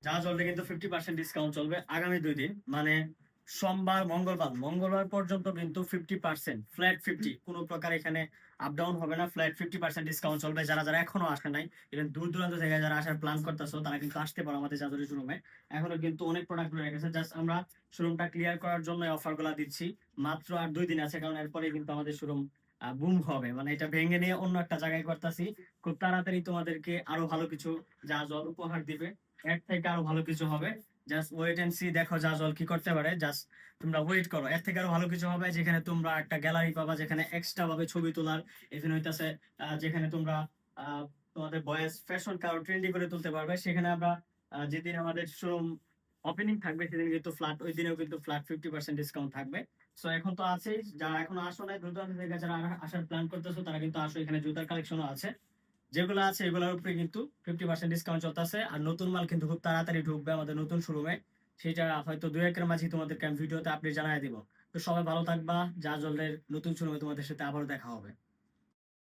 যা চলবে কিন্তু 50% ডিসকাউন্ট চলবে আগামী 2 দিন, মানে সোমবার মঙ্গলবার পর্যন্ত কিন্তু 50% ফ্ল্যাট 50, কোনো প্রকার এখানে আপ ডাউন হবে না। ফ্ল্যাট 50% ডিসকাউন্ট চলবে। যারা যারা এখনো আসে নাই, ইভেন দূর দূরান্ত থেকে যারা আসার প্ল্যান করতেছো, তারা কিন্তু আসতে পারো আমাদের জাজরি শোরুমে। এখনো কিন্তু অনেক প্রোডাক্ট রয়ে গেছে, জাস্ট আমরা শোরুমটা ক্লিয়ার করার জন্য অফার গুলা দিচ্ছি। মাত্র আর 2 দিন আছে, কারণ এরপরে কিন্তু আমাদের শোরুম বুম হবে, মানে এটা ভেঙে নিয়ে অন্য একটা জায়গায় করতেছি। খুব তাড়াতাড়ি তোমাদেরকে আরো ভালো কিছু যা জল উপহার দিবে, এর থেকে আরো ভালো কিছু হবে। জাস্ট ওয়েট এন্ড সি, দেখো যা জল কি করতে পারে। জাস্ট তোমরা ওয়েট করো, এর থেকে আরো ভালো কিছু হবে, যেখানে তোমরা একটা গ্যালারি পাবা, যেখানে এক্সট্রা ভাবে ছবি তোলার এখানে হইতাছে, যেখানে তোমরা আহ, তোমাদের বয়েস ফ্যাশন কারো ট্রেন্ডি করে তুলতে পারবে। সেখানে আমরা যেদিন আমাদের শোরুম ওপেনিং থাকবে সেদিন কিন্তু ফ্ল্যাট, ওই দিনেও কিন্তু ফ্ল্যাট 50% ডিসকাউন্ট থাকবে। সো এখন তো আছেই, যারা এখনো আসো নাই দূর দূরান্ত থেকে যারা আসার প্ল্যান করতেছো, তারা কিন্তু আসো। এখানে জুতার কালেকশনও আছে, যেগুলো আছে এগুলোর উপরে কিন্তু 50% ডিসকাউন্ট চলতেছে। আর নতুন মাল কিন্তু খুব তাড়াতাড়ি ঢুকবে আমাদের নতুন শোরুমে, সেটা হয়তো 2-1 মাঝে তোমাদেরকে আমি ভিডিওতে আপডেট জানাই দিব। তো সবাই ভালো থাকবা, যা জলের নতুন শোরুমে তোমাদের সাথে আবারও দেখা হবে।